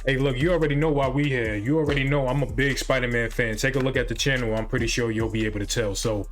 Hey, look, you already know why we here. You already know I'm a big Spider-Man fan. Take a look at the channel. I'm pretty sure you'll be able to tell. So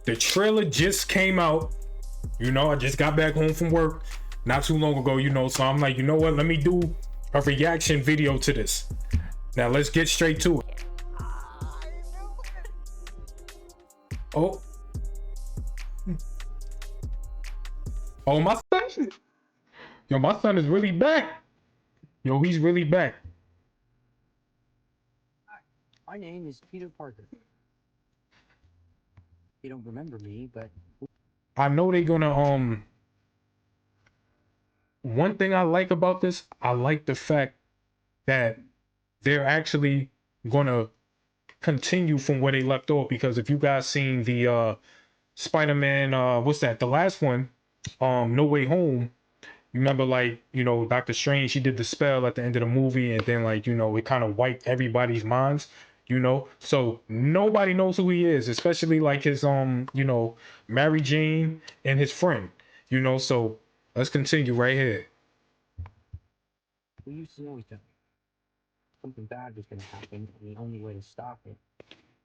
the trailer just came out. You know, I just got back home from work not too long ago, you know, so I'm like, you know what? Let me do a reaction video to this. Now let's get straight to it. Oh. Oh, my son. Yo, my son is really back. Yo, he's really back. My name is Peter Parker. You don't remember me, but I know they're gonna one thing I like about this, I like the fact that they're actually gonna continue from where they left off, because if you guys seen the Spider-Man what's that, the last one, No Way Home, you remember, like, you know, Doctor Strange, she did the spell at the end of the movie, and then, like, you know, it kind of wiped everybody's minds, you know, so nobody knows who he is, especially like his you know, Mary Jane and his friend, you know. So let's continue right here. we used to know each other. Something bad was going to happen, and the only way to stop it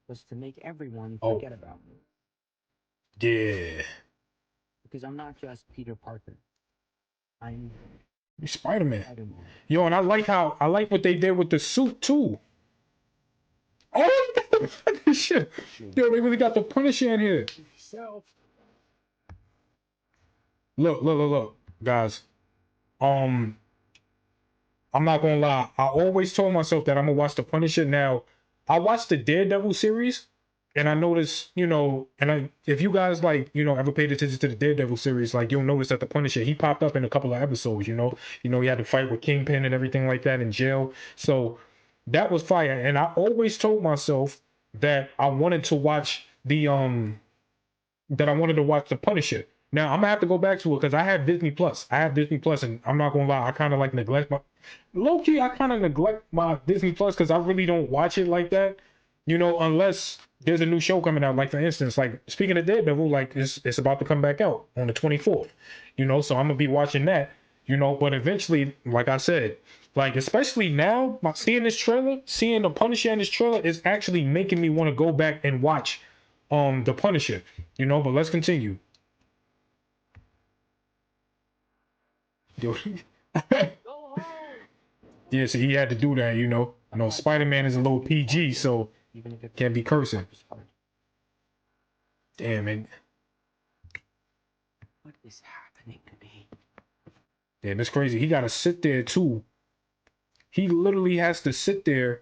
was to make everyone Oh, forget about me. yeah, Because I'm not just Peter Parker. I'm Spider-Man. Spider-Man. Yo, and I like what they did with the suit too. Oh, they got the shit. Yo, they really got the Punisher in here. Look, guys. I'm not gonna lie. I always told myself that I'm gonna watch the Punisher. Now, I watched the Daredevil series, and I noticed, you know, if you guys, like, you know, ever paid attention to the Daredevil series, like, you'll notice that the Punisher, he popped up in a couple of episodes. You know, he had to fight with Kingpin and everything like that in jail. So that was fire. And I always told myself that I wanted to watch the Punisher. Now I'm gonna have to go back to it because I have Disney Plus. I have Disney Plus, and I'm not gonna lie, I kind of like neglect my low key. I kind of neglect my Disney Plus because I really don't watch it like that. You know, unless there's a new show coming out. Like, for instance, like, speaking of Daredevil, like, it's about to come back out on the 24th. You know, so I'm gonna be watching that. You know, but eventually, like I said, like, especially now, seeing this trailer, seeing the Punisher in this trailer is actually making me want to go back and watch the Punisher. You know, but let's continue. Yo, yeah, so he had to do that, you know. I know Spider-Man is a little PG, so Even if it can't be cursing. was hard. Damn, man. What is happening to me? Damn, it's crazy. He gotta sit there too. He literally has to sit there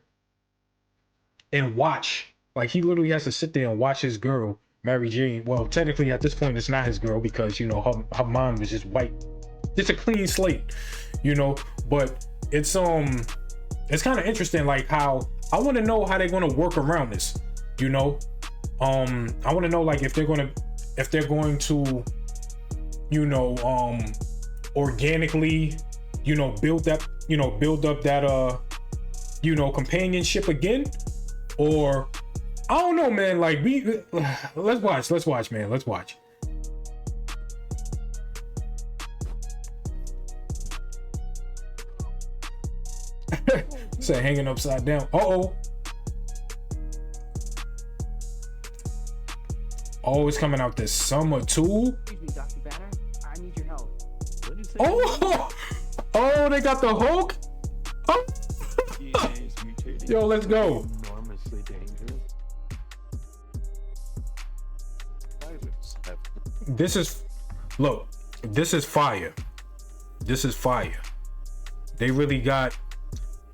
and watch. Like, he literally has to sit there and watch his girl, Mary Jane. Well, technically at this point it's not his girl, because, you know, her mom was just white. It's a clean slate, you know. But it's kind of interesting, like, how I want to know how they're gonna work around this, you know. I want to know, like, if they're going to, you know, organically, you know, build up that you know, companionship again, or I don't know, man. Like, let's watch, man. Let's watch. Say hanging upside down. Oh, it's coming out this summer too. Excuse me, Dr. Banner. I need your help. What did you say? Oh, they got the Hulk. Oh. Yo, let's go. Enormously dangerous. This is fire. This is fire. They really got.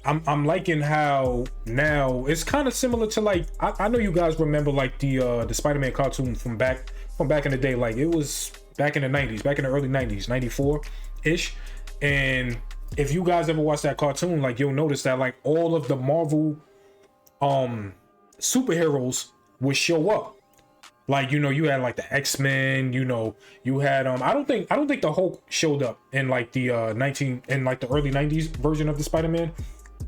I'm liking how now it's kind of similar to, like, I know you guys remember, like, the Spider-Man cartoon from back in the day. Like, it was back in the 90s, back in the early 90s, 94 ish. And if you guys ever watched that cartoon, like, you'll notice that, like, all of the Marvel superheroes would show up. Like, you know, you had, like, the X-Men, you know, you had I don't think the Hulk showed up in, like, the the early 90s version of the Spider-Man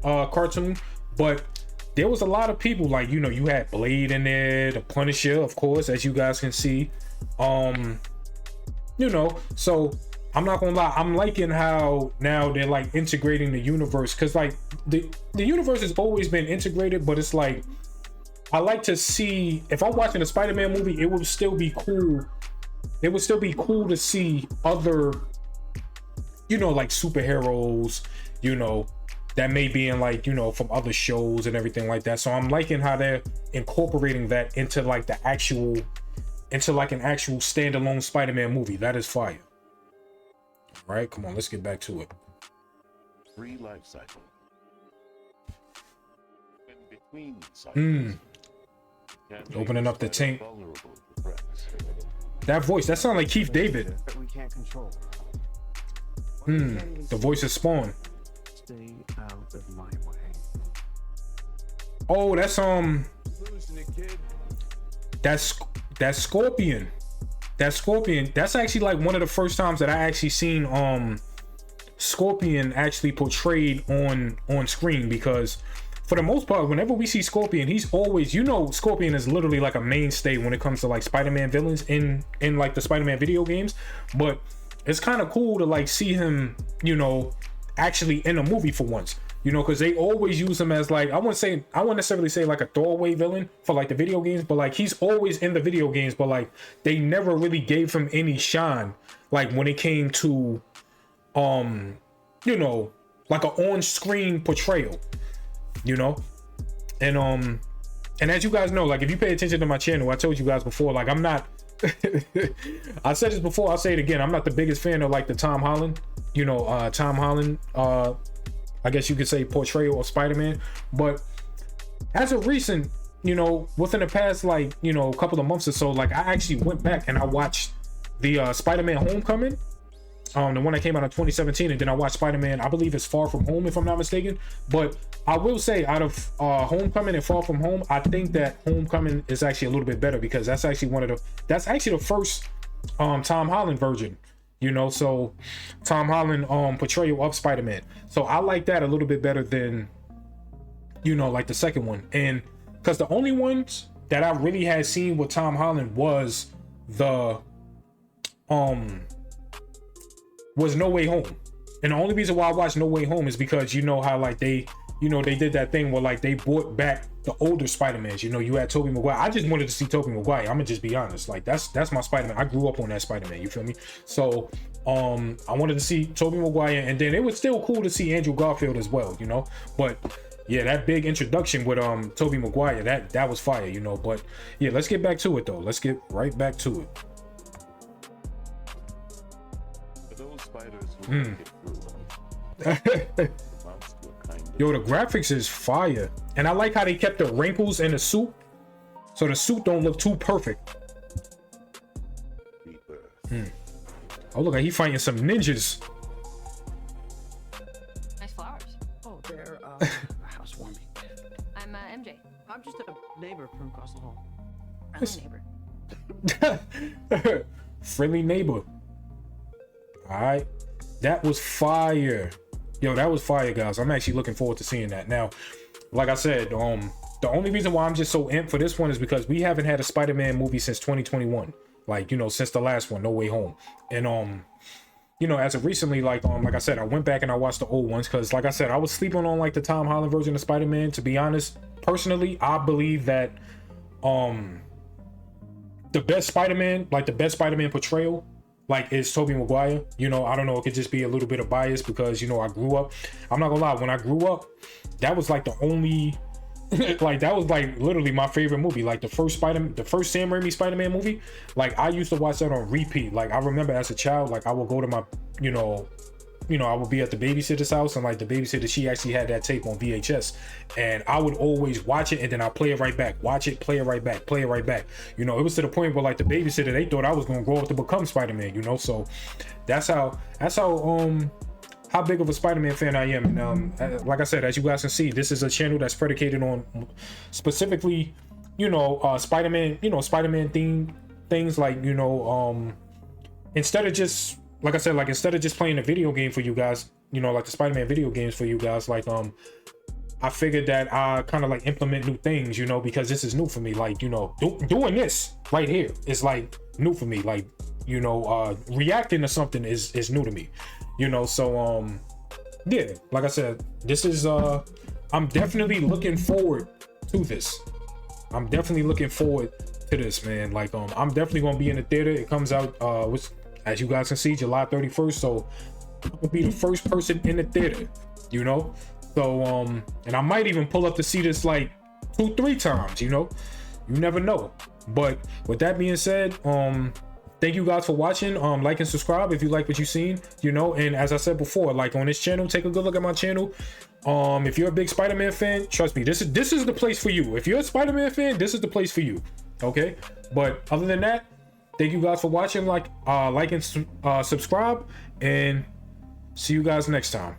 cartoon, but there was a lot of people, like, you know, you had Blade in there, the Punisher, of course, as you guys can see, you know. So I'm not gonna lie, I'm liking how now they're like integrating the universe, because like the universe has always been integrated, but it's like I like to see, if I'm watching a Spider-Man movie, it would still be cool. It would still be cool to see other, you know, like superheroes, you know, that may be in like, you know, from other shows and everything like that. So I'm liking how they're incorporating that into like the actual, into like an actual standalone Spider-Man movie. That is fire. All right, come on, let's get back to it. Free life cycle. In between cycles, Opening up the tank. vulnerable to threats. That voice, that sounds like Keith David. That we can't control. The voice is Spawn. Stay out of my way. Oh, that's Losing it, kid. that's Scorpion. That Scorpion, that's actually like one of the first times that I actually seen Scorpion actually portrayed on screen, because for the most part, whenever we see Scorpion, he's always, you know, Scorpion is literally like a mainstay when it comes to like Spider-Man villains in like the Spider-Man video games. But it's kind of cool to like see him, you know, actually in a movie for once, you know, because they always use him as like, I wouldn't necessarily say like a throwaway villain for like the video games, but like he's always in the video games, but like they never really gave him any shine like when it came to you know, like an on-screen portrayal, you know. And as you guys know, like if you pay attention to my channel, I told you guys before, like I'm not I said this before, I'll say it again, I'm not the biggest fan of like the Tom Holland, you know, Tom Holland I guess you could say portrayal of Spider-Man. But as of recent, you know, within the past like, you know, a couple of months or so, like I actually went back and I watched the Spider-Man Homecoming, the one that came out in 2017, and then I watched Spider-Man, I believe it's Far From Home if I'm not mistaken. But I will say, out of Homecoming and Far From Home, I think that Homecoming is actually a little bit better, because that's actually the first Tom Holland version, you know. So Tom Holland portrayal of Spider-Man, so I like that a little bit better than, you know, like the second one. And because the only ones that I really had seen with Tom Holland was the was No Way Home. And the only reason why I watched No Way Home is because, you know, how like they, you know, they did that thing where like they brought back the older Spider-Mans. You know, you had Tobey Maguire. I just wanted to see Tobey Maguire. I'm gonna just be honest, like that's my Spider-Man. I grew up on that Spider-Man, you feel me? So I wanted to see Tobey Maguire, and then it was still cool to see Andrew Garfield as well, you know. But yeah, that big introduction with Tobey Maguire, that was fire, you know. But yeah, let's get back to it though. Let's get right back to it. For those spiders who make it through, amounts to a kind of Yo, the graphics is fire, and I like how they kept the wrinkles in the suit, so the suit don't look too perfect. rebirth. Oh, look, he fighting some ninjas. Nice flowers. Oh, they're housewarming. I'm MJ, I'm just a neighbor from across the hall. friendly neighbor. Friendly neighbor. All right, that was fire. Yo, that was fire, guys. I'm actually looking forward to seeing that. Now, like I said, the only reason why I'm just so amped for this one is because we haven't had a Spider-Man movie since 2021. Like, you know, since the last one, No Way Home. And you know, as of recently, like I said, I went back and I watched the old ones, because like I said, I was sleeping on like the Tom Holland version of Spider-Man. To be honest, personally, I believe that the best Spider-Man, like the best Spider-Man portrayal, like is Tobey Maguire. You know, I don't know, it could just be a little bit of bias because, you know, I grew up, I'm not gonna lie, when I grew up, that was like the only like that was like literally my favorite movie. Like the first Sam Raimi Spider-Man movie, like I used to watch that on repeat. Like I remember as a child, like I would go to my, you know, I would be at the babysitter's house, and like the babysitter, she actually had that tape on VHS, and I would always watch it and then I'll play it right back, watch it, play it right back, play it right back. You know, it was to the point where like the babysitter, they thought I was gonna grow up to become Spider-Man, you know. So that's how big of a Spider-Man fan I am. And like I said, as you guys can see, this is a channel that's predicated on specifically, you know, Spider-Man, you know, Spider-Man themed things, like, you know, instead of just, like I said, like instead of just playing a video game for you guys, you know, like the Spider-Man video games for you guys, like I figured that I kind of like implement new things, you know, because this is new for me. Like, you know, doing this right here is like new for me. Like you know, reacting to something is new to me, you know. So yeah, like I said, this is I'm definitely looking forward to this. I'm definitely looking forward to this, man. Like I'm definitely gonna be in the theater. It comes out which, as you guys can see, July 31st. So I'm gonna be the first person in the theater, you know. So and I might even pull up to see this like 2-3 times, you know. You never know. But with that being said, thank you guys for watching. Like and subscribe if you like what you've seen, you know. And as I said before, like on this channel, take a good look at my channel. If you're a big Spider-Man fan, trust me, this is the place for you. If you're a Spider-Man fan, this is the place for you. Okay. But other than that, thank you guys for watching. Like and subscribe, and see you guys next time.